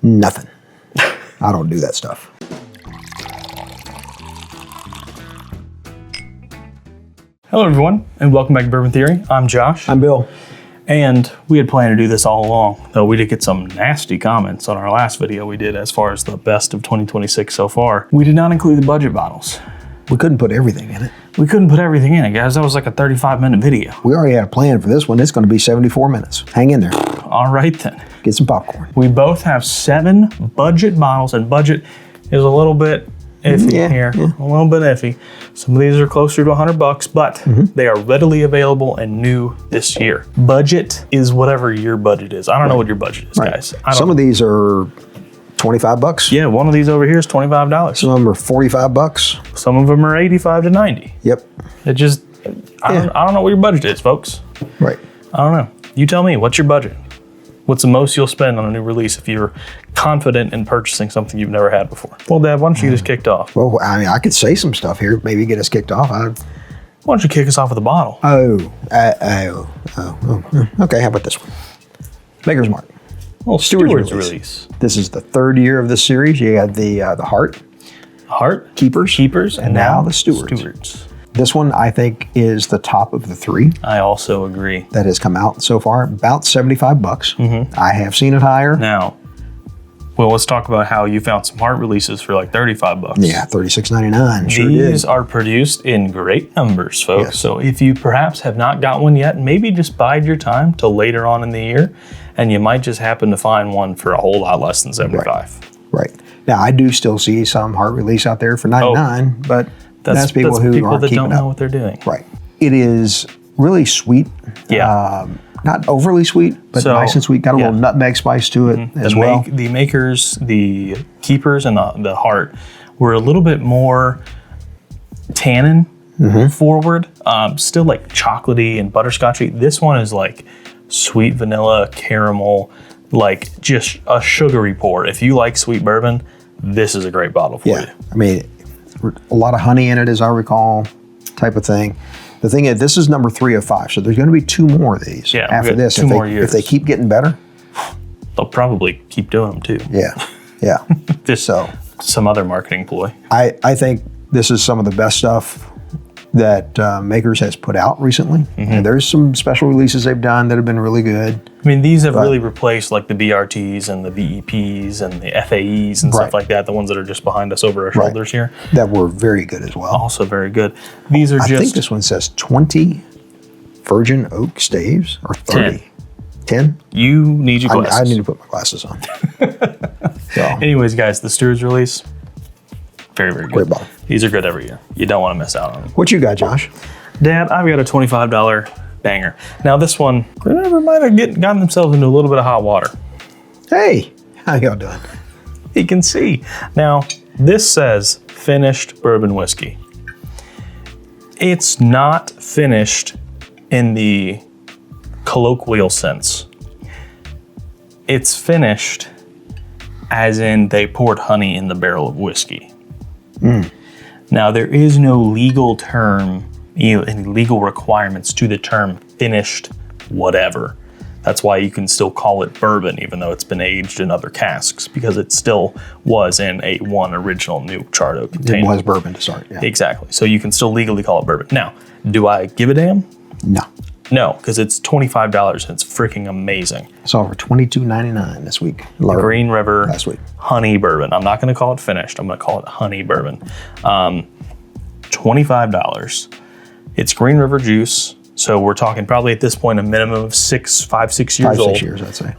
Nothing. I don't do that stuff. Hello everyone, and welcome back to Bourbon Theory. I'm Josh. I'm Bill. And we had planned to do this all along, though we did get some nasty comments on our last video we did as far as the best of 2026 so far. We did not include the budget bottles. We couldn't put everything in it. We couldn't put everything in it, guys. That was like a 35-minute video. We already had a plan for this one. It's going to be 74 minutes. Hang in there. All right then. Get some popcorn. We both have 7 budget bottles, and budget is a little bit iffy here. A little bit iffy. Some of these are closer to $100, but they are readily available and new this year. Budget is whatever your budget is. I don't know what your budget is, guys. Some of these are $25. Yeah, one of these over here is $25. Some of them are $45. Some of them are $85 to $90. Yep. It just, I don't know what your budget is, folks. Right. I don't know. You tell me, what's your budget? What's the most you'll spend on a new release if you're confident in purchasing something you've never had before? Well, Dad, why don't you get us kicked off? Well, I mean, I could say some stuff here, maybe get us kicked off. Why don't you kick us off with a bottle? Okay, how about this one? Maker's Mark. Well, Steward's release. This is the 3rd year of this series. You had the Heart, Keepers, and now the Stewards. This one, I think, is the top of the 3. I also agree. That has come out so far, about $75. I have seen it higher. Now, well, let's talk about how you found some Heart releases for like $35. Yeah, $36.99. Sure These are produced in great numbers, folks. Yes. So if you perhaps have not got one yet, maybe just bide your time till later on in the year, and you might just happen to find one for a whole lot less than $75. Right. Now, I do still see some Heart release out there for $99, but that's people who aren't that keeping don't know up. what they're doing. Right. It is really sweet. Yeah. Not overly sweet, but nice and sweet. Got a little nutmeg spice to it as well. The Makers, the Keepers, and the Heart were a little bit more tannin forward. Still like chocolatey and butterscotchy. This one is like sweet vanilla, caramel, like just a sugary pour. If you like sweet bourbon, this is a great bottle for you. I mean, a lot of honey in it, as I recall, type of thing. The thing is, this is number 3 of 5, so there's going to be 2 more of these after this. 2 more years. If they keep getting better, they'll probably keep doing them too. Yeah. Just some other marketing ploy. I think this is some of the best stuff that Makers has put out recently. And there's some special releases they've done that have been really good. I mean, these have really replaced like the BRTs and the VEPs and the FAEs and stuff like that, the ones that are just behind us over our shoulders here. That were very good as well. Also very good. These are I think this one says 20 virgin oak staves, or 30. 10? You need your glasses. I need to put my glasses on. Anyways, guys, the Stewards release, very, very good. Great bottle. These are good every year. You don't want to miss out on them. What you got, Josh? Dad, I've got a $25 banger. Now this one, whoever might have gotten themselves into a little bit of hot water. Hey, how y'all doing? You can see. Now, this says finished bourbon whiskey. It's not finished in the colloquial sense. It's finished as in they poured honey in the barrel of whiskey. Now, there is no legal term, any legal requirements to the term finished whatever. That's why you can still call it bourbon, even though it's been aged in other casks, because it still was in a original new charred oak container. It was bourbon to start, yeah. Exactly. So you can still legally call it bourbon. Now, do I give a damn? No. No, because it's $25 and it's freaking amazing. I saw it for $22.99 this week. Green River last week. Honey Bourbon. I'm not going to call it finished. I'm going to call it Honey Bourbon. $25. It's Green River juice. So we're talking probably at this point a minimum of 5, 6 years old. 5, 6 years, I'd say.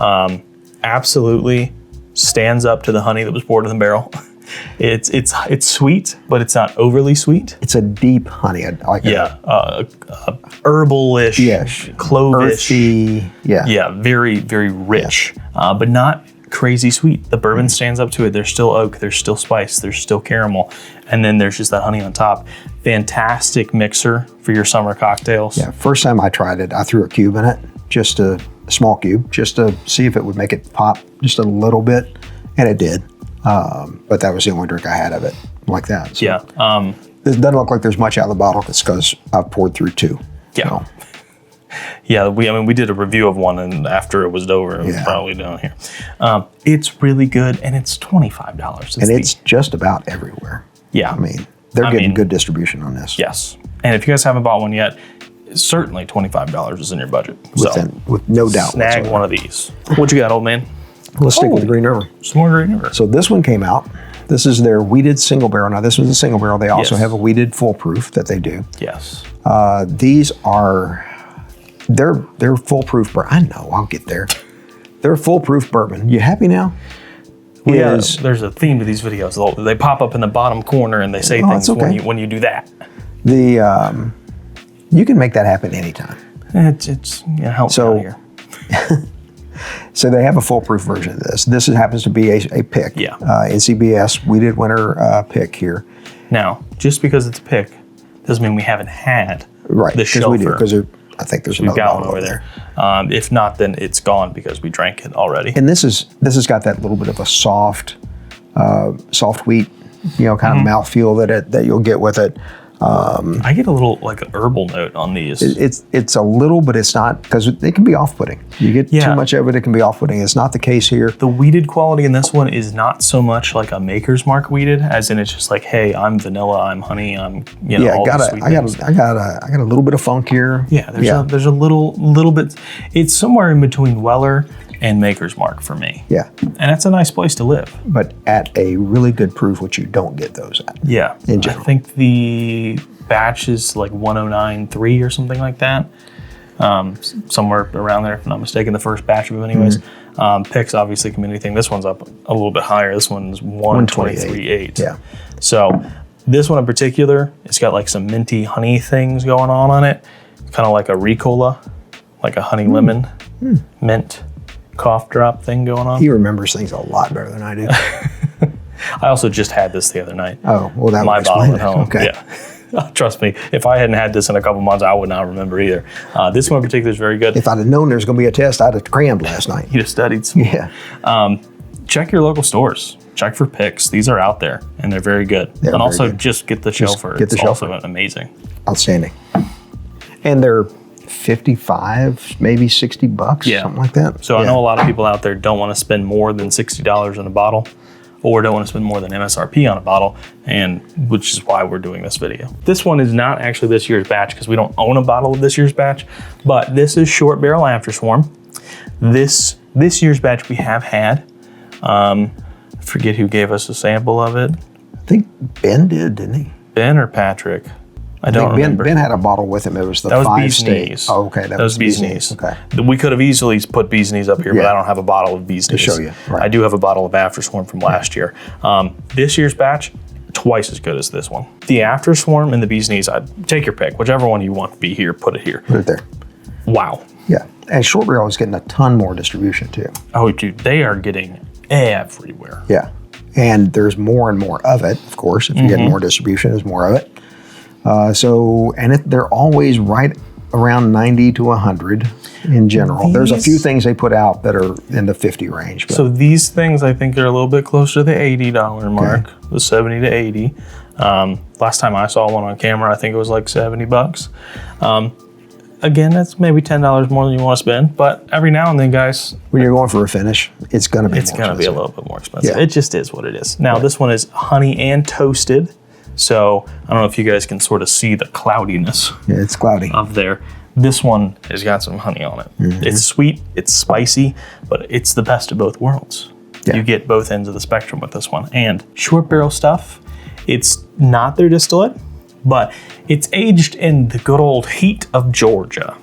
Absolutely stands up to the honey that was poured in the barrel. It's sweet, but it's not overly sweet. It's a deep honey. Herbalish, clovish, earthy, very, very rich, but not crazy sweet. The bourbon stands up to it. There's still oak, there's still spice, there's still caramel, and then there's just that honey on top. Fantastic mixer for your summer cocktails. Yeah, first time I tried it, I threw a cube in it, just a small cube, just to see if it would make it pop just a little bit, and it did. But that was the only drink I had of it like that. So it doesn't look like there's much out of the bottle. It's because I've poured through 2. Yeah. Yeah, we did a review of one, and after it was over, it was probably down here. It's really good, and it's $25. It's just about everywhere. Yeah. I mean, they're getting good distribution on this. Yes. And if you guys haven't bought one yet, certainly $25 is in your budget. With no doubt. Snag whatsoever. one of these. What you got, old man? Let's stick with the Green River. Some more Green River. So this one came out. This is their wheated single barrel. Now this was a single barrel. They also have a wheated full proof that they do. Yes. These are, they're foolproof. I know, I'll get there. They're foolproof bourbon. You happy now? Yeah, there's a theme to these videos. They pop up in the bottom corner and they say things when you do that. You can make that happen anytime. It's help me out here. So they have a foolproof version of this. This happens to be a pick. Yeah. NCBS Wheated Winter pick here. Now, just because it's a pick doesn't mean we haven't had the shelfer. We do, because I think there's another bottle over there. If not, then it's gone because we drank it already. And this has got that little bit of a soft wheat, kind of mouthfeel that you'll get with it. I get a little like an herbal note on these. It's a little, but it's not, because it can be off-putting. You get too much of it, it can be off-putting. It's not the case here. The weeded quality in this one is not so much like a Maker's Mark weeded, as in it's just like, hey, I'm vanilla, I'm honey, I'm all the sweet things. I got a little bit of funk here. Yeah, there's a little bit. It's somewhere in between Weller and Maker's Mark for me. Yeah. And that's a nice place to live. But at a really good proof, which you don't get those at. Yeah. In general. I think the batch is like 109.3 or something like that. Somewhere around there, if I'm not mistaken, the first batch of them anyways. Picks obviously can be anything. This one's up a little bit higher. This one's 123.8. Yeah. So this one in particular, it's got like some minty honey things going on it. Kind of like a Ricola, like a honey lemon mint cough drop thing going on. He remembers things a lot better than I do. I also just had this the other night. Oh, well, that my would bottle explain at home. Okay. Yeah. Trust me, if I hadn't had this in a couple months, I would not remember either. This one in particular is very good. If I'd have known there was going to be a test, I'd have crammed last night. You'd have studied some. Yeah. Check your local stores. Check for picks. These are out there, and they're very good. And also, just get the shelfer. Get the shelfer. Also amazing. Outstanding. And they're 55, maybe $60, something like that. So I know a lot of people out there don't want to spend more than $60 on a bottle, or don't want to spend more than MSRP on a bottle, and which is why we're doing this video. This one is not actually this year's batch because we don't own a bottle of this year's batch, but this is Short Barrel After Swarm. This year's batch we have had. I forget who gave us a sample of it. I think Ben did, didn't he? Ben or Patrick? I don't remember. Ben had a bottle with him. It was the that was 5 Bee's state. Knees. Oh, okay. That was Bee's Knees. Okay. We could have easily put Bee's Knees up here, but I don't have a bottle of Bee's Knees. To show you. Right. I do have a bottle of After Swarm from last year. This year's batch, twice as good as this one. The After Swarm and the Bee's Knees, I'd take your pick. Whichever one you want to be here, put it here. Put it there. Wow. Yeah. And Short Barrel is getting a ton more distribution too. Oh, dude, they are getting everywhere. Yeah. And there's more and more of it, of course. If you're getting more distribution, there's more of it. They're always right around 90 to 100 in general. There's a few things they put out that are in the 50 range. But. So these things I think are a little bit closer to the $80 mark, the 70 to 80. Last time I saw one on camera, I think it was like $70. Again, that's maybe $10 more than you want to spend, but every now and then, guys, when you're going for a finish, it's going to be a little bit more expensive. Yeah. It just is what it is. Now, this one is honey and toasted. So I don't know if you guys can sort of see the cloudiness. Yeah, it's cloudy up there. This one has got some honey on it. It's sweet, it's spicy, but it's the best of both worlds. Yeah. You get both ends of the spectrum with this one. And Short Barrel stuff, it's not their distillate, but it's aged in the good old heat of Georgia.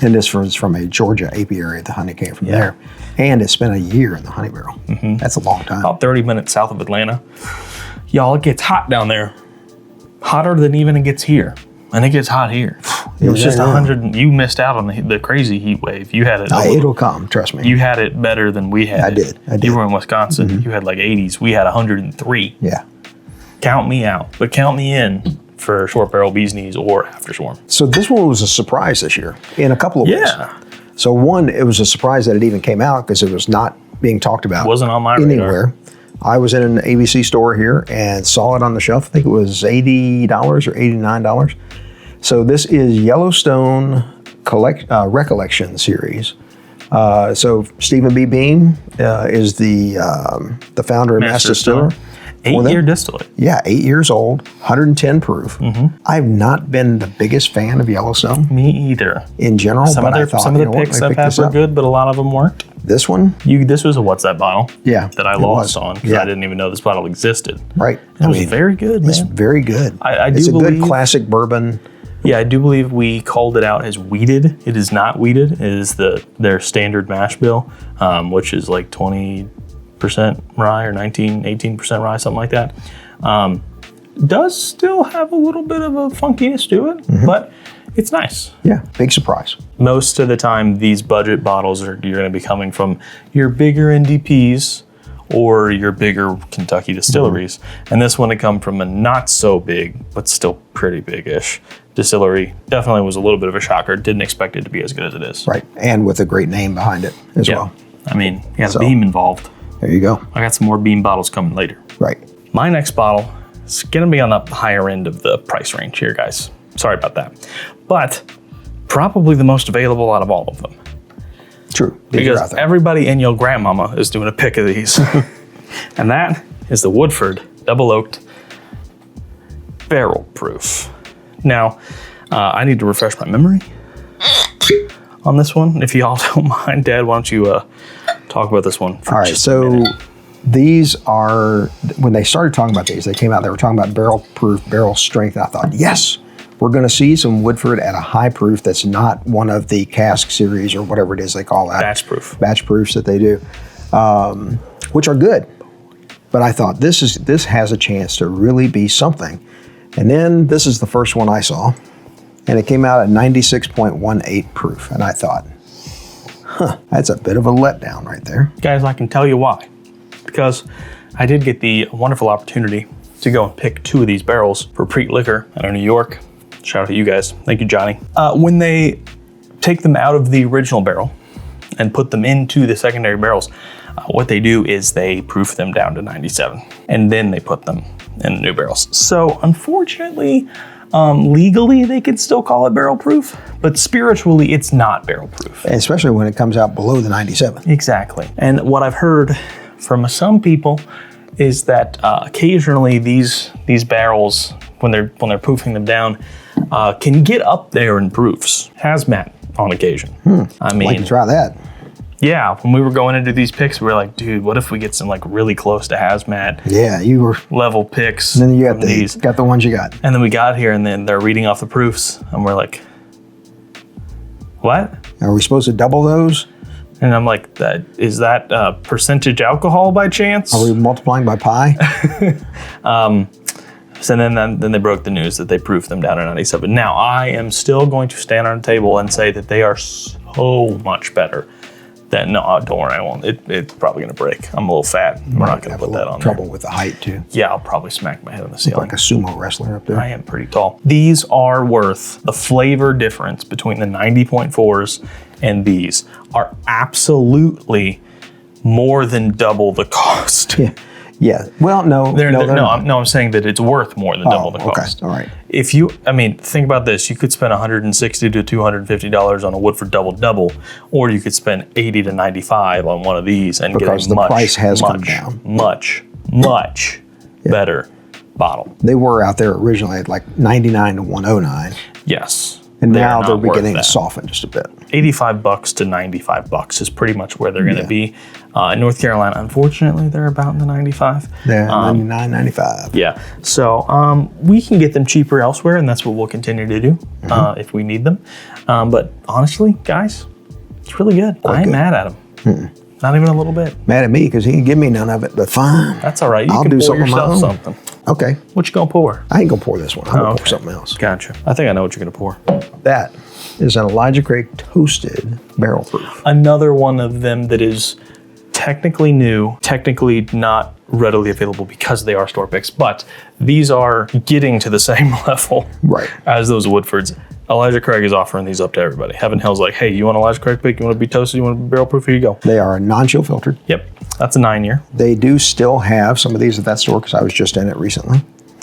And this was from a Georgia apiary. The honey came from there. And it's been a year in the honey barrel. That's a long time. About 30 minutes south of Atlanta. Y'all, it gets hot down there. Hotter than even it gets here. And it gets hot here. It was just 100. You missed out on the crazy heat wave. You had it. It'll come, trust me. You had it better than we had I did. You were in Wisconsin. You had like 80s. We had 103. Yeah. Count me out, but count me in for Short Barrel, Bee's Knees, or After Swarm. So this one was a surprise this year in a couple of ways. Yeah. So one, it was a surprise that it even came out because it was not being talked about. Wasn't on my anywhere. radar. I was in an ABC store here and saw it on the shelf. I think it was $80 or $89. So this is Yellowstone Recollection series. So Stephen B. Beam is the founder and master distiller. 8-year distillate. Yeah, 8 years old, 110 proof. I've not been the biggest fan of Yellowstone Me either. in general, Some but of I thought, the picks I've had were good, but a lot of them weren't. This one, This was a What's That bottle? Yeah, That I it lost was. on because Yeah. I didn't even know this bottle existed. right? It was very good, It's man. very good. I it's do a good believe- classic bourbon. Yeah, I do believe we called it out as wheated. It is not wheated. It is their standard mash bill, which is like 20% rye or 18% rye, something like that. Does still have a little bit of a funkiness to it, but it's nice. Yeah, big surprise. Most of the time, these budget bottles you're going to be coming from your bigger NDPs or your bigger Kentucky distilleries. And this one had come from a not so big, but still pretty big-ish distillery. Definitely was a little bit of a shocker. Didn't expect it to be as good as it is. Right, and with a great name behind it as Yeah. well. I mean, you got a Beam involved. There you go. I got some more Beam bottles coming later. Right. My next bottle is going to be on the higher end of the price range here, guys. Sorry about that. But probably the most available out of all of them. True. These are out Because there. everybody and your grandmama is doing a pick of these. And that is the Woodford Double Oaked Barrel Proof. Now, I need to refresh my memory on this one. If y'all don't mind, Dad, why don't you talk about this one for All right, just a so minute. these are, when they started talking about these, they came out, they were talking about barrel proof, barrel strength. I thought, yes, we're going to see some Woodford at a high proof that's not one of the cask series or whatever it is they call that. Batch proof. Batch proofs that they do, which are good. But I thought this has a chance to really be something. And then this is the first one I saw, and it came out at 96.18 proof. And I thought, that's a bit of a letdown right there. Guys, I can tell you why. Because I did get the wonderful opportunity to go and pick 2 of these barrels for Preet Liquor out of New York. Shout out to you guys. Thank you, Johnny. When they take them out of the original barrel and put them into the secondary barrels, what they do is they proof them down to 97, and then they put them in the new barrels. So unfortunately, legally they could still call it barrel proof, but spiritually it's not barrel proof. Especially when it comes out below the 97. Exactly. And what I've heard from some people is that occasionally these barrels, when they're proofing them down, can get up there in proofs. Hazmat on occasion. I mean, Like to try that. yeah, when we were going into these picks, we were like, dude, what if we get some like really close to hazmat Yeah, you were. level picks Then you from got these? the ones you got. And then we got here and then they're reading off the proofs and we're like, what? Are we supposed to double those? And I'm like, is that percentage alcohol by chance? Are we multiplying by pi? So then they broke the news that they proofed them down to 97. Now, I am still going to stand on a table and say that they are so much better that, no, don't worry, I won't. It's probably going to break. I'm a little fat. We're not going to put that on Trouble there. with the height too. Yeah, I'll probably smack my head on the ceiling. Like a sumo wrestler up there. I am pretty tall. These are worth the flavor difference between the 90.4s and these are absolutely more than double the cost. Yeah. Yeah. Well, no. They're not. I'm saying that it's worth more than double the cost. Okay. All right. If you, I mean, think about this. You could spend $160 to $250 on a Woodford double, or you could spend $80 to $95 on one of these and Because get a the price has come down. much better bottle. They were out there originally at like 99 to 109, Yes. and They are now they're not worth beginning to that. soften just a bit. $85 to $95 is pretty much where they're going to be. In North Carolina, unfortunately, they're about in the 95. They're 99, 95. Yeah. So we can get them cheaper elsewhere, and that's what we'll continue to do if we need them. But honestly, guys, it's really good. I ain't good. mad at them. Not even a little bit. Mad at me because he didn't give me none of it, but fine. That's all right. You I'll can do pour something of my yourself own. something. Okay. What you gonna pour? I ain't gonna pour this one. I'm gonna okay. pour something else. Gotcha. I think I know what you're gonna pour. That is an Elijah Craig toasted barrel proof. Another one of them that is technically new, technically not readily available because they are store picks, but these are getting to the same level Right. as those Woodfords. Elijah Craig is offering these up to everybody. Heaven Hill's like, hey, you want Elijah Craig pick? You want to be toasted? You want to be barrel proof? Here you go. They are non-chill filtered. Yep, that's a 9-year. They do still have some of these at that store because I was just in it recently.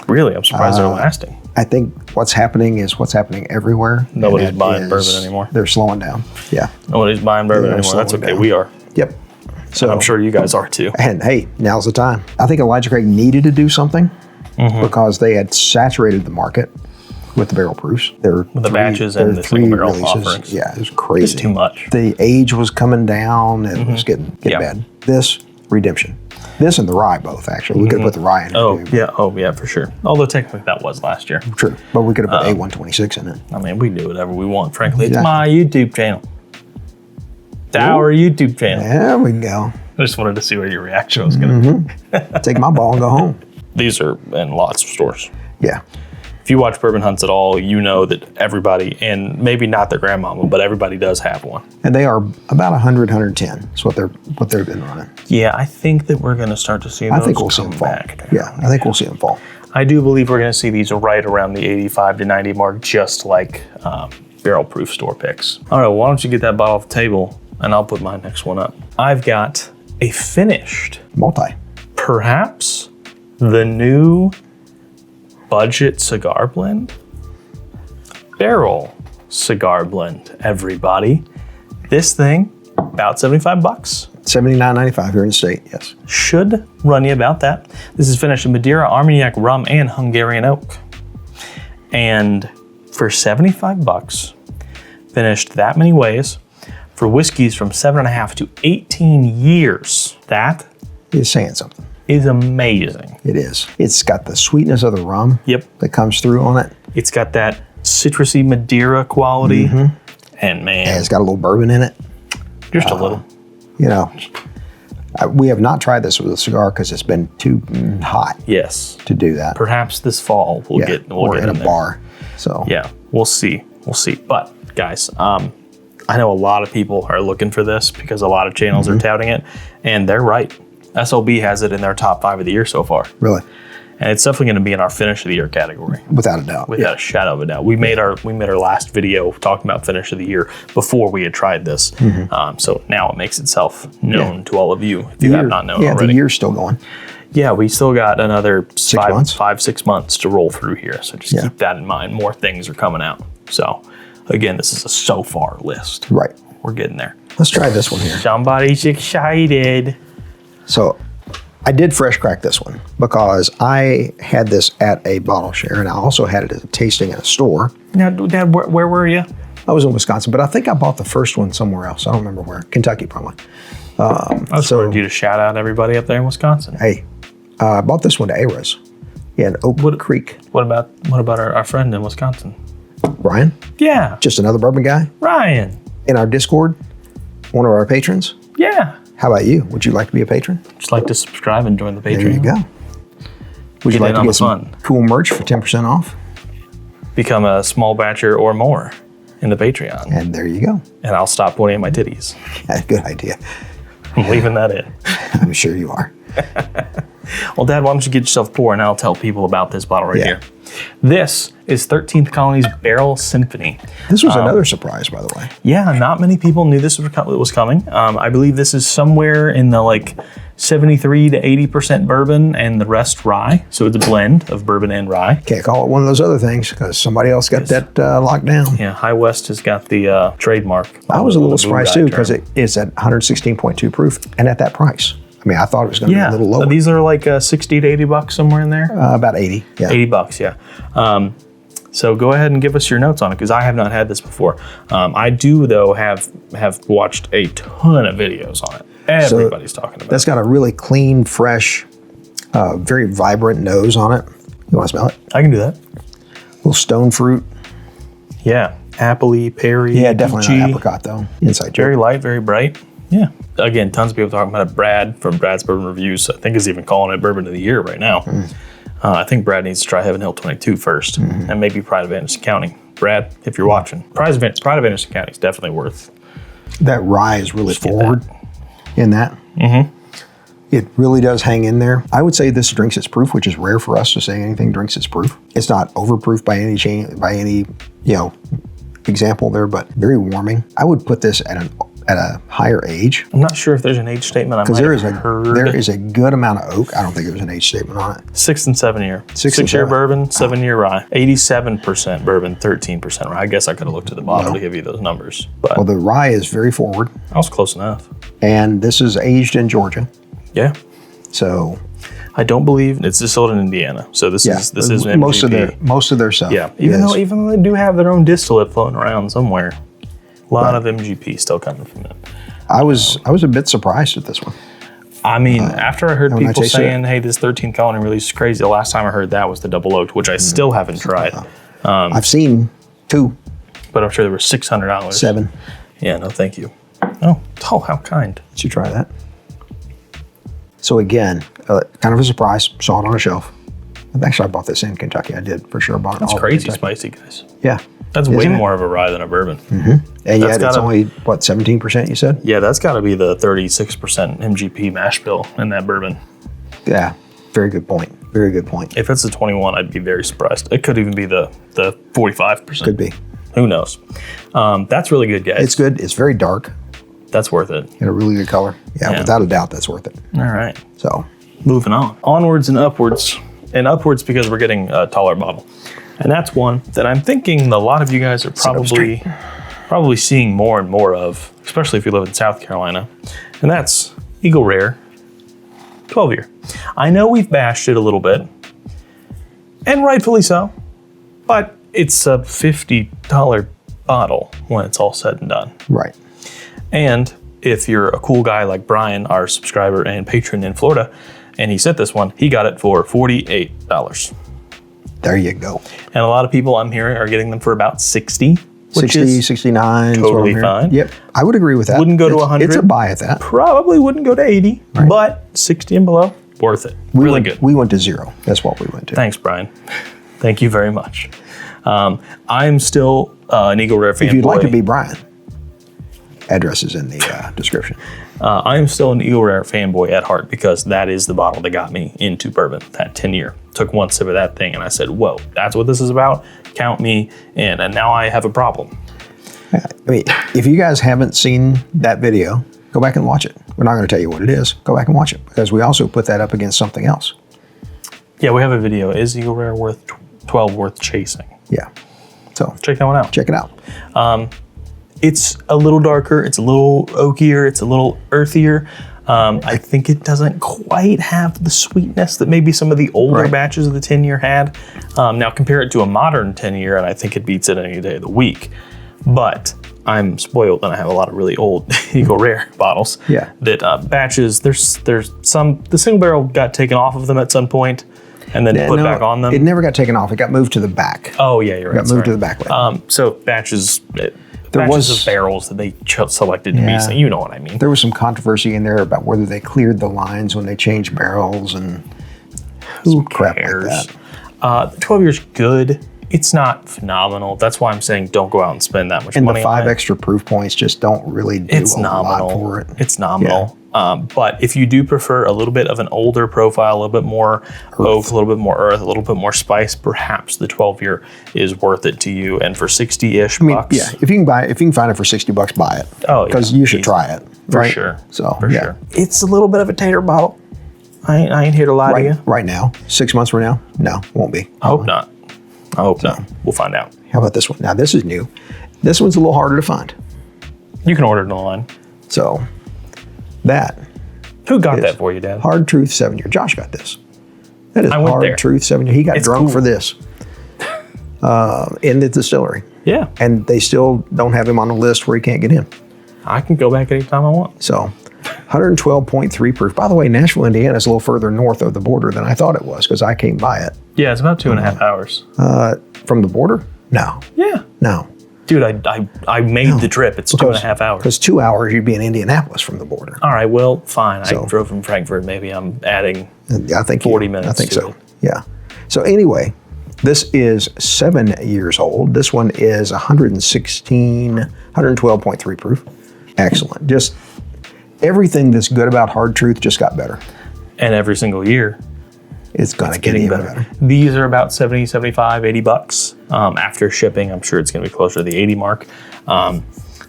Really, I'm surprised they're lasting. I think what's happening is what's happening everywhere. Nobody's buying bourbon anymore. They're slowing down. Yeah. Nobody's buying bourbon anymore. That's okay. down. We are. Yep. So I'm sure you guys are too. And hey, now's the time. I think Elijah Craig needed to do something because they had saturated the market with the barrel proofs. With the batches and the single barrel offerings. Yeah, it was crazy. It's too much. The age was coming down. It was getting bad. This, redemption. This and the rye both, actually. We could have put the rye in it too. Oh, yeah, for sure. Although technically that was last year. True. But we could have put A126 in it. I mean, we do whatever we want, frankly. It's my YouTube channel. It's our YouTube channel. There we go. I just wanted to see what your reaction was going to be. Take my ball and go home. These are in lots of stores. Yeah. If you watch Bourbon Hunts at all, you know that everybody, and maybe not their grandmama, but everybody does have one. And they are about 100, 110. That's what they've been running. Yeah, I think that we're going to start to see those I think we'll see them fall. back. Yeah, I think we'll see them fall. I do believe we're going to see these right around the 85 to 90 mark, just like barrel proof store picks. All right, why don't you get that bottle off the table, and I'll put my next one up. I've got a finished, perhaps the new budget cigar blend, barrel cigar blend, everybody. This thing, about 75 bucks. $79.95 here in the state, yes. Should run you about that. This is finished in Madeira, Armagnac, rum, and Hungarian oak. And for 75 bucks, finished that many ways, for whiskeys from 7.5 to 18 years. That is saying something. Is amazing. It is. It's got the sweetness of the rum that comes through on it. It's got that citrusy Madeira quality. And man. And it's got a little bourbon in it. Just a little. You know, we have not tried this with a cigar because it's been too hot. Yes. To do that. Perhaps this fall we'll get in a there. bar. So yeah, we'll see. But guys, I know a lot of people are looking for this because a lot of channels are touting it, and they're right. SLB has it in their top 5 of the year so far. Really? And it's definitely going to be in our finish of the year category. Without a doubt. Without a shadow of a doubt. We made our last video talking about finish of the year before we had tried this. So now it makes itself known to all of you if you have not known already. Yeah, the year's still going. Yeah, we still got another 6 months to roll through here. So just keep that in mind. More things are coming out. So again, this is a so far list. Right. We're getting there. Let's try this one here. Somebody's excited. So I did fresh crack this one because I had this at a bottle share, and I also had it as a tasting in a store. Now, Dad, where were you? I was in Wisconsin, but I think I bought the first one somewhere else. I don't remember where. Kentucky, probably. I was wanting you to shout out everybody up there in Wisconsin. Hey, I bought this one to Aras in Oak Creek. What about our friend in Wisconsin? Ryan? Yeah. Just another bourbon guy? Ryan. In our Discord? One of our patrons? Yeah. How about you? Would you like to be a patron? Just like to subscribe and join the Patreon. There you go. Would you like to get some cool merch for 10% off? Become a small batcher or more in the Patreon. And there you go. And I'll stop pointing at my titties. Yeah, good idea. I'm leaving that in. I'm sure you are. Well, Dad, why don't you get yourself a pour and I'll tell people about this bottle right here. This is 13th Colony's Barrel Symphony. This was another surprise, by the way. Yeah, not many people knew this was coming. I believe this is somewhere in the 73 to 80% bourbon and the rest rye. So it's a blend of bourbon and rye. Can't call it one of those other things because somebody else got that locked down. Yeah, High West has got the trademark. I was a little surprised too because it's at 116.2 proof and at that price. I mean, I thought it was going to be a little lower. These are like 60 to 80 bucks somewhere in there. About 80. Yeah. 80 bucks. Yeah. So go ahead and give us your notes on it because I have not had this before. I do though have watched a ton of videos on it. Everybody's talking about it. That's got a really clean, fresh, very vibrant nose on it. You want to smell it? I can do that. Little stone fruit. Yeah. Appley, peary. Yeah, definitely not apricot though. Inside joke. Very light, very bright. Yeah. Again, tons of people talking about it. Brad from Brad's Bourbon Reviews, I think, is even calling it Bourbon of the Year right now. I think Brad needs to try Heaven Hill 22 first, and maybe Pride of Anderson County. Brad, if you're watching, Pride of Anderson County is definitely worth. That rye is really forward in that. It really does hang in there. I would say this drinks its proof, which is rare for us to say anything drinks its proof. It's not overproof by any example there, but very warming. I would put this at at a higher age. I'm not sure if there's an age statement. Because there is a good amount of oak. I don't think there's an age statement on it. 6 and 7 year. 6-year bourbon, 7-year rye. 87% bourbon, 13% rye. I guess I could have looked at the bottle to give you those numbers. But Well, the rye is very forward. I was close enough. And this is aged in Georgia. Yeah. So I don't believe it's distilled in Indiana. So this is an most MGP. of their stuff. Yeah. Even though they do have their own distillate floating around somewhere. A lot of MGP still coming from it. I was a bit surprised at this one. I mean, after I heard when I people tasted saying, "Hey, this 13th colony release is crazy," the last time I heard that was the double oaked, which I still haven't tried. I've seen 2, But I'm sure there were $600. 7. Yeah, no, thank you. Oh, how kind. Did you try that? So again, kind of a surprise. Saw it on a shelf. Actually, I bought this in Kentucky. I did for sure. That's crazy spicy, guys. Yeah. That's way more of a rye than a bourbon. And yet it's only, what, 17% you said? Yeah, that's got to be the 36% MGP mash bill in that bourbon. Yeah. Very good point. Very good point. If it's a 21, I'd be very surprised. It could even be the 45%. Could be. Who knows? That's really good, guys. It's good. It's very dark. That's worth it. And a really good color. Yeah, without a doubt, that's worth it. All right. So moving on. Onwards and upwards. And upwards because we're getting a taller bottle. And that's one that I'm thinking a lot of you guys are probably seeing more and more of, especially if you live in South Carolina. And that's Eagle Rare 12-year. I know we've bashed it a little bit, and rightfully so, but it's a $50 bottle when it's all said and done. Right. And if you're a cool guy like Brian, our subscriber and patron in Florida, and he sent this one, he got it for $48. There you go. And a lot of people I'm hearing are getting them for about 60, which 60, is 69. totally fine. Yep. I would agree with that. Wouldn't go to 100. It's a buy at that. Probably wouldn't go to 80, but 60 and below, worth it. Really good. We went to 0. That's what we went to. Thanks, Brian. Thank you very much. I'm still an Eagle Rare fanboy. If you'd like to be Brian, address is in the description. I am still an Eagle Rare fanboy at heart because that is the bottle that got me into bourbon, that 10-year. Took one sip of that thing and I said, whoa, that's what this is about? Count me in. And now I have a problem. I mean, if you guys haven't seen that video, go back and watch it. We're not going to tell you what it is. Go back and watch it because we also put that up against something else. Yeah, we have a video. Is Eagle Rare worth 12 worth chasing? Yeah. So check that one out. Check it out. It's a little darker. It's a little oakier. It's a little earthier. I think it doesn't quite have the sweetness that maybe some of the older batches of the 10-year had. Now compare it to a modern 10-year, and I think it beats it any day of the week. But I'm spoiled, and I have a lot of really old Eagle Rare bottles. Yeah. That batches. There's some. The single barrel got taken off of them at some point, and then put back on them. It never got taken off. It got moved to the back. Oh yeah, you're right. It got moved to the back. So batches. There was of barrels that they selected to be, you know what I mean. There was some controversy in there about whether they cleared the lines when they changed barrels and who crap cares? like that. The 12 year's good. It's not phenomenal. That's why I'm saying don't go out and spend that much money. And the 5 extra proof points just don't really do a lot for it. It's nominal. Yeah. But if you do prefer a little bit of an older profile, a little bit more oak, a little bit more earth, a little bit more spice, perhaps the 12-year is worth it to you. And for 60-ish bucks. Yeah, if you can find it for $60, buy it. Oh, because you should try it. For sure. So for sure. It's a little bit of a tater bottle. I ain't here to lie to you. Right now, 6 months from now, no, won't be. I hope not. I hope not. We'll find out. How about this one? Now this is new. This one's a little harder to find. You can order it online. So that. Who got that for you, Dad? Hard Truth 7-year. Josh got this. That is Hard Truth 7-year. He got drunk for this in the distillery. Yeah. And they still don't have him on the list where he can't get in. I can go back anytime I want. So 112.3 proof. By the way, Nashville, Indiana is a little further north of the border than I thought it was because I came by it. Yeah, it's about 2.5 hours. From the border? No. Yeah. No. Dude, I made the trip. It's 2.5 hours. Because 2 hours, you'd be in Indianapolis from the border. All right, well, fine. I drove from Frankfurt. Maybe I'm adding 40 minutes. I think so. Yeah. So anyway, this is 7 years old. This one is 112.3 proof. Excellent. Just everything that's good about Hard Truth just got better. And every single year, it's going to get even better. These are about 70, 75, $80 after shipping. I'm sure it's going to be closer to the 80 mark.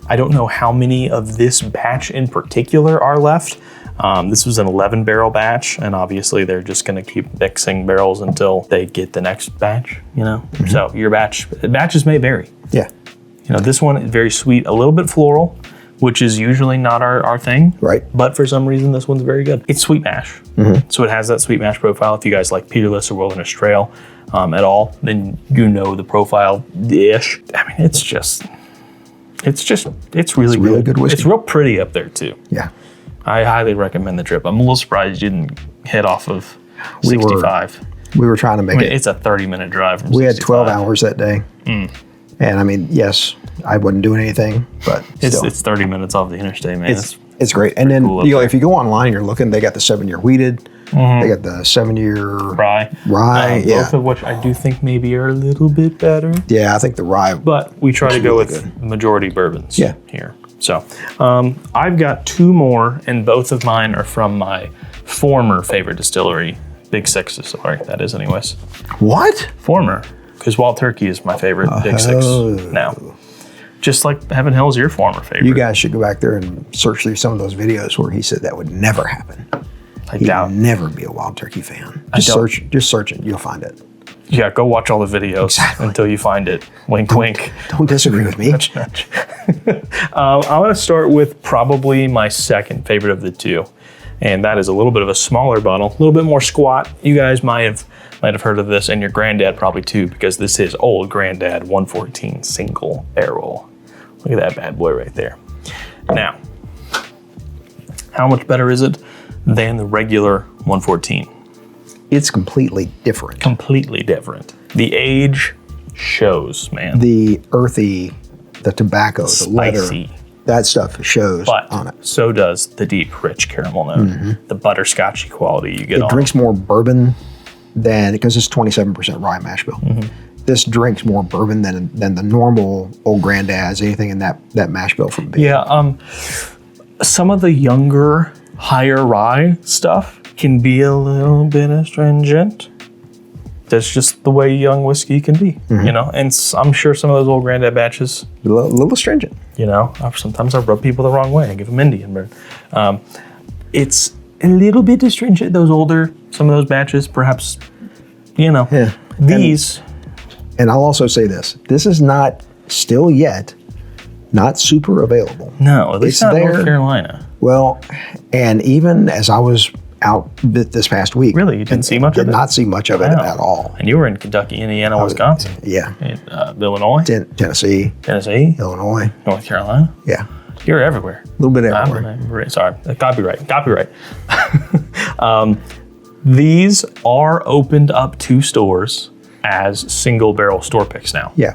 I don't know how many of this batch in particular are left. This was an 11 barrel batch, and obviously they're just gonna keep mixing barrels until they get the next batch, you know? So your batches may vary. Yeah. You know, this one is very sweet, a little bit floral, which is usually not our thing. Right. But for some reason, this one's very good. It's sweet mash. So it has that sweet mash profile. If you guys like Peerless or Wilderness Trail at all, then you know the profile-ish. I mean, it's really good whiskey. It's real pretty up there too. Yeah. I highly recommend the trip. I'm a little surprised you didn't head off of 65. We were trying to make it. It's a 30-minute drive from 65. We had 12 hours that day. And I mean, yes, I wasn't doing anything, but still. It's 30 minutes off the interstate, man. It's great. And then cool if you go online, you're looking, they got the 7-year wheated, they got the 7-year rye. Yeah. Both of which I do think maybe are a little bit better. Yeah, I think the rye. But we try to go really with majority bourbons here. So I've got 2 more, and both of mine are from my former favorite distillery, Big Six Distillery, that is anyways. What? Former, because Wild Turkey is my favorite Big Six now. Just like Heaven Hill's your former favorite. You guys should go back there and search through some of those videos where he said that would never happen. I He'd doubt. never be a Wild Turkey fan. Just search it, you'll find it. Yeah, go watch all the videos until you find it. Wink, wink. Don't disagree with me. Nudge, nudge. I'm going to start with probably my second favorite of the 2. And that is a little bit of a smaller bottle, a little bit more squat. You guys might have heard of this, and your granddad probably too, because this is Old Granddad 114 single barrel. Look at that bad boy right there. Now, how much better is it than the regular 114? It's completely different. Completely different. The age shows, man. The earthy, the tobacco, the leather, Spicy. that stuff shows on it. But so does the deep, rich caramel note, the butterscotchy quality you get on It drinks more bourbon than, because it's 27% rye mash bill. This drinks more bourbon than the normal Old Granddad's, anything in that mash bill from Big. Yeah, some of the younger, higher rye stuff can be a little bit astringent. That's just the way young whiskey can be, you know? And I'm sure some of those Old Granddad batches, A little astringent. you know, sometimes I rub people the wrong way. I give them Indian burn. It's a little bit astringent, those older, some of those batches, perhaps, you know. Yeah. These... And I'll also say this. This is not, still yet, not super available. No, at least It's not there. North Carolina. Well, and even as I was out this past week. Really? You didn't see much of it? Did not see much of it Wow. at all. And you were in Kentucky, Indiana, Wisconsin, Yeah. Illinois, Tennessee, Tennessee, Illinois. North Carolina. Yeah. You're everywhere. A little bit everywhere. Sorry, copyright. These are opened up to stores as single barrel store picks now. Yeah.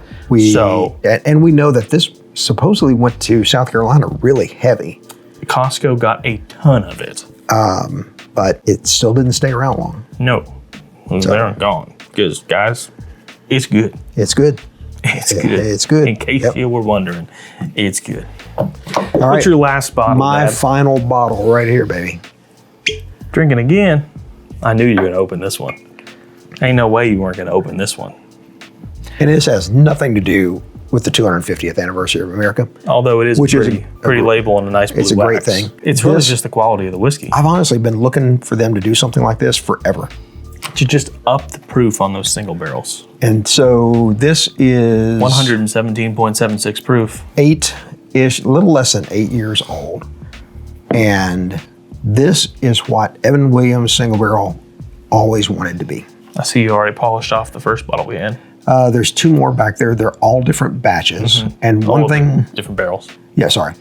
And we know that this supposedly went to South Carolina really heavy. Costco got a ton of it. But it still didn't stay around long. No, they're gone. Because guys, it's good. It's good. It's good. It's good. In case you were wondering, it's good. All What's right. your last bottle? My Dad? final bottle right here, baby. Drinking again. I knew you were going to open this one. Ain't no way you weren't going to open this one. And this has nothing to do with the 250th anniversary of America. Although it is Which is a pretty label and a nice blue it's a wax. great thing. It's really This- just the quality of the whiskey. I've honestly been looking for them to do something like this forever. To just up the proof on those single barrels. And so this is 117.76 proof. 8-ish, a little less than 8 years old. And this is what Evan Williams single barrel always wanted to be. I see you already polished off the first bottle we had. There's 2 more back there. They're all different batches. And All one of thing, them, different barrels.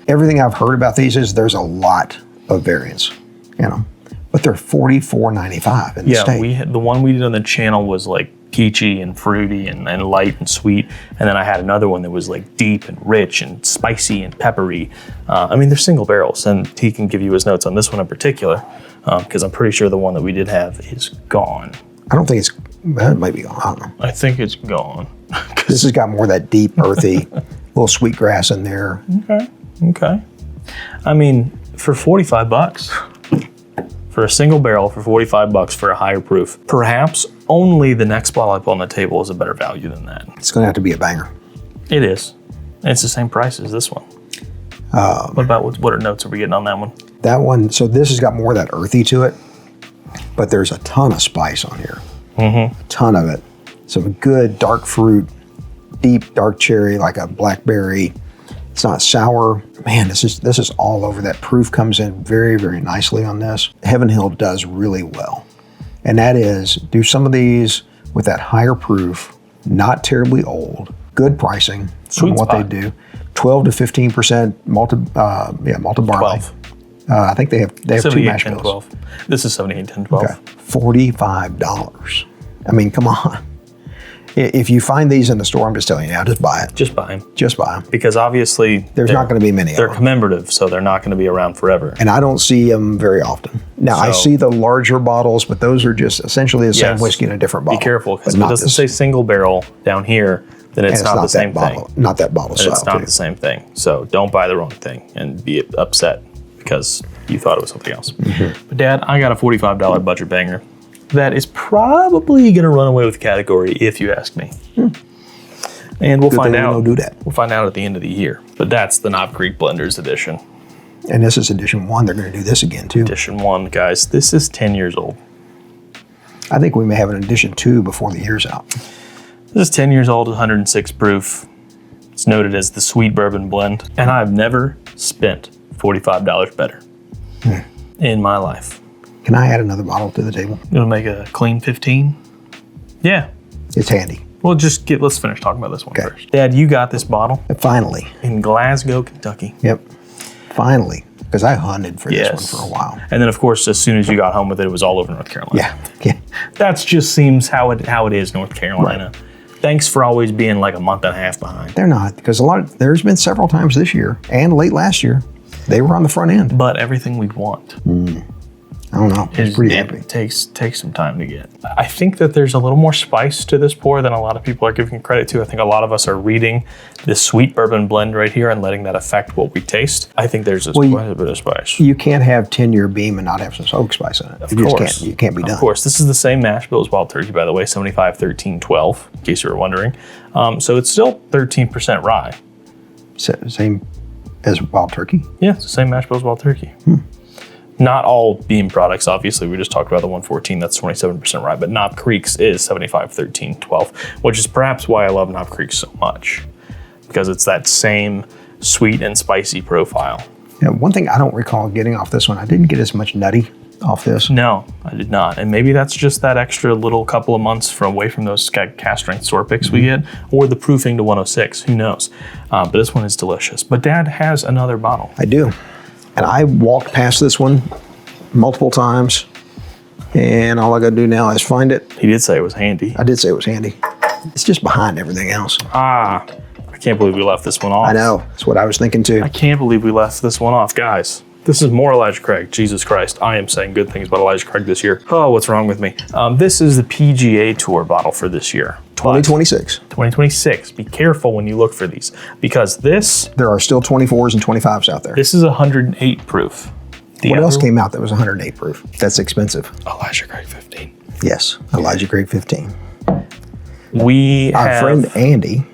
everything I've heard about these is there's a lot of variants, you know, but they're $44.95 in the Yeah, state. the one we did on the channel was like peachy and fruity and light and sweet. And then I had another one that was like deep and rich and spicy and peppery. I mean, they're single barrels, and he can give you his notes on this one in particular, because I'm pretty sure the one that we did have is gone. I don't think it might be gone. I don't know. I think it's gone. This has got more of that deep, earthy, little sweet grass in there. Okay. I mean, for $45, for a single barrel, for $45 for a higher proof, perhaps only the next bottle I put on the table is a better value than that. It's going to have to be a banger. It is. And it's the same price as this one. What notes are we getting on that one? That one, so this has got more of that earthy to it, but there's a ton of spice on here. A ton of it. Some good dark fruit, deep dark cherry, like a blackberry. It's not sour. Man, this is all over. That proof comes in very, very nicely on this. Heaven Hill does really well. And that is, do some of these with that higher proof, not terribly old, good pricing on what they do. 12 to 15% malted barley. 12. I think they have 2 mash 10, bills. 12. This is 78, 10, 12. Okay. $45. I mean, come on. If you find these in the store, I'm just telling you now, just buy it. Just buy them. Just buy them. Because obviously There's not going to be many of them. They're commemorative, so they're not going to be around forever. And I don't see them very often. Now, I see the larger bottles, but those are just essentially the same whiskey in a different bottle. Be careful, because if it doesn't say single barrel down here, then it's not the same thing. Not that bottle style. It's not the same thing. So don't buy the wrong thing and be upset because you thought it was something else. But Dad, I got a $45 budget banger that is probably going to run away with the category if you ask me. And we'll find out. Do that. We'll find out at the end of the year. But that's the Knob Creek Blenders edition. And this is edition 1. They're going to do this again too. Edition 1, guys. This is 10 years old. I think we may have an edition 2 before the year's out. This is 10 years old, 106 proof. It's noted as the sweet bourbon blend. And I've never spent $45 better in my life. Can I add another bottle to the table? You want to make a clean 15? Yeah. It's handy. Well, let's finish talking about this one first. Dad, you got this bottle Finally. in Glasgow, Kentucky. Yep. Finally. Because I hunted for this one for a while. And then, of course, as soon as you got home with it, it was all over North Carolina. Yeah. That just seems how it is, North Carolina. Right. Thanks for always being like a month and a half behind. They're not, because there's been several times this year and late last year, they were on the front end. But everything we want. I don't know. It's pretty happy. It takes some time to get. I think that there's a little more spice to this pour than a lot of people are giving credit to. I think a lot of us are reading this sweet bourbon blend right here and letting that affect what we taste. I think there's quite a bit of spice. You can't have 10-year beam and not have some oak spice in it. Of course. You can't be done. Of course. This is the same mash bill as Wild Turkey, by the way, 75, 13, 12, in case you were wondering. So it's still 13% rye. Same as Wild Turkey? Yeah, it's the same mash bill as Wild Turkey. Not all Beam products, obviously. We just talked about the 114, that's 27% rye, but Knob Creek's is 75, 13, 12, which is perhaps why I love Knob Creek so much, because it's that same sweet and spicy profile. Yeah, one thing I don't recall getting off this one, I didn't get as much nutty off this. No, I did not. And maybe that's just that extra little couple of months away from those cast strength store picks we get, or the proofing to 106, who knows. But this one is delicious. But Dad has another bottle. I do. And I walked past this one multiple times, and all I got to do now is find it. He did say it was handy. I did say it was handy. It's just behind everything else. I can't believe we left this one off. I know. That's what I was thinking too. I can't believe we left this one off. Guys, this is more Elijah Craig. Jesus Christ. I am saying good things about Elijah Craig this year. Oh, what's wrong with me? This is the PGA Tour bottle for this year. 2026. 2026. Be careful when you look for these, because there are still 24s and 25s out there. This is 108 proof. What else came out that was 108 proof? That's expensive. Elijah Craig 15. Yes, Elijah Craig 15. Our friend Andy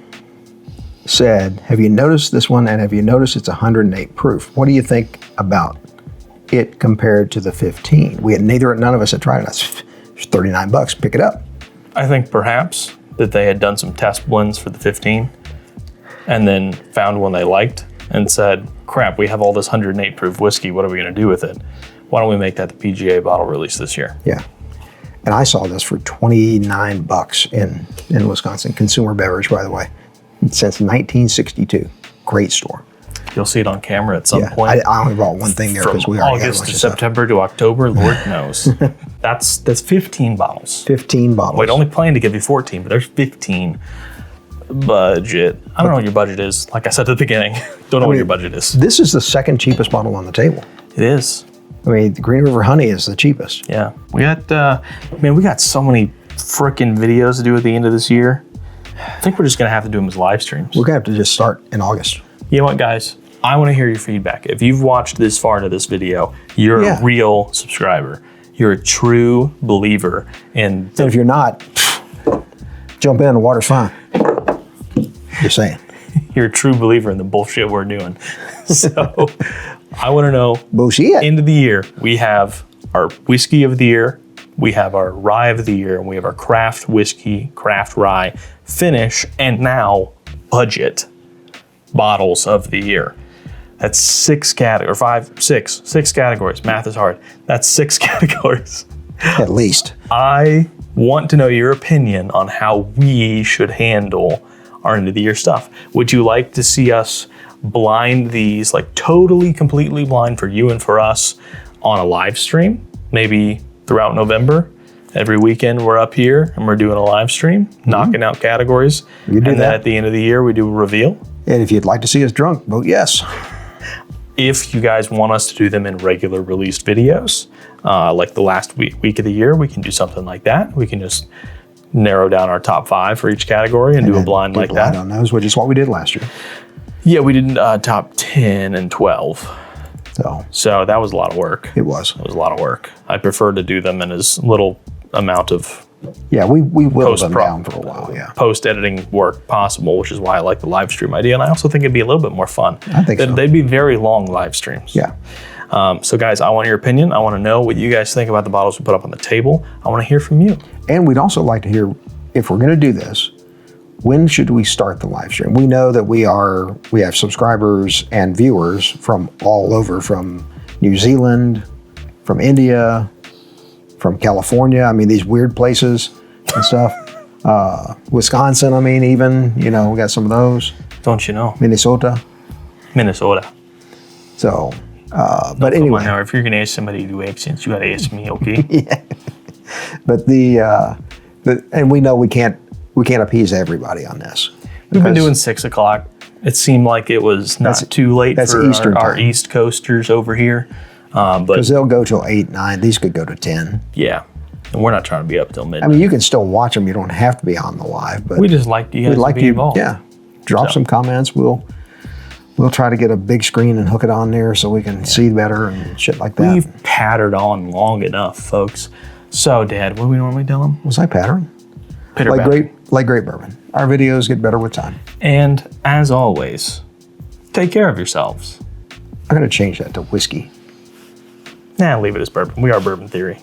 said, have you noticed this one, and have you noticed it's 108 proof? What do you think about it compared to the 15? None of us had tried it. It's $39. Pick it up. I think perhaps that they had done some test blends for the 15 and then found one they liked and said, crap, we have all this 108 proof whiskey. What are we going to do with it? Why don't we make that the PGA bottle release this year? Yeah. And I saw this for $29 in Wisconsin. Consumer beverage, by the way. Since 1962. Great store. You'll see it on camera at some point. I only brought one thing there because we already had a bunch August to of stuff. September to October, Lord knows. That's 15 bottles. 15 bottles. Wait, only planned to give you 14, but there's 15. Budget. I don't know what your budget is. Like I said at the beginning, don't know what your budget is. This is the second cheapest bottle on the table. It is. I mean, the Green River Honey is the cheapest. Yeah. We got so many frickin' videos to do at the end of this year. I think we're just going to have to do them as live streams. We're going to have to just start in August. You know what, guys? I want to hear your feedback. If you've watched this far into this video, you're a real subscriber. You're a true believer. And if you're not, jump in, the water's fine. Just saying. you're a true believer in the bullshit we're doing. So I want to know, Bullshit. end of the year, we have our whiskey of the year, we have our rye of the year, and we have our craft whiskey, craft rye finish, and now budget bottles of the year. That's six categories. Math is hard. That's 6 categories. At least. I want to know your opinion on how we should handle our end of the year stuff. Would you like to see us blind these, like totally, completely blind for you and for us on a live stream? Maybe throughout November, every weekend we're up here and we're doing a live stream, knocking out categories. You do and then that. at the end of the year, we do a reveal. And if you'd like to see us drunk, vote yes. If you guys want us to do them in regular released videos, like the last week of the year, we can do something like that. We can just narrow down our top 5 for each category and do a blind like that. On those, which is what we did last year. Yeah, we did top 10 and 12. So that was a lot of work. It was. It was a lot of work. I prefer to do them in as little amount of Yeah, we whittled them down for a while, yeah. post-editing work possible, which is why I like the live stream idea. And I also think it'd be a little bit more fun. I think so. They'd be very long live streams. Yeah. So guys, I want your opinion. I want to know what you guys think about the bottles we put up on the table. I want to hear from you. And we'd also like to hear, if we're going to do this, when should we start the live stream? We know that we have subscribers and viewers from all over, from New Zealand, from India, from California. I mean, these weird places and stuff. Wisconsin, I mean, even, we got some of those. Don't you know? Minnesota. So, but anyway. Now, if you're going to ask somebody to do accents, you got to ask me, okay? Yeah. But and we know we can't appease everybody on this. We've been doing 6 o'clock. It seemed like it was not too late for our East Coasters over here. Because they'll go till 8, 9. These could go to 10. Yeah. And we're not trying to be up till midnight. I mean, you can still watch them. You don't have to be on the live. But we just like you guys to be involved. Yeah. Drop some comments. We'll try to get a big screen and hook it on there so we can see better and shit like that. We've pattered on long enough, folks. So, Dad, what do we normally tell them? Was I pattering? Like great bourbon. Our videos get better with time. And as always, take care of yourselves. I'm going to change that to whiskey. Leave it as bourbon. We are Bourbon Theory.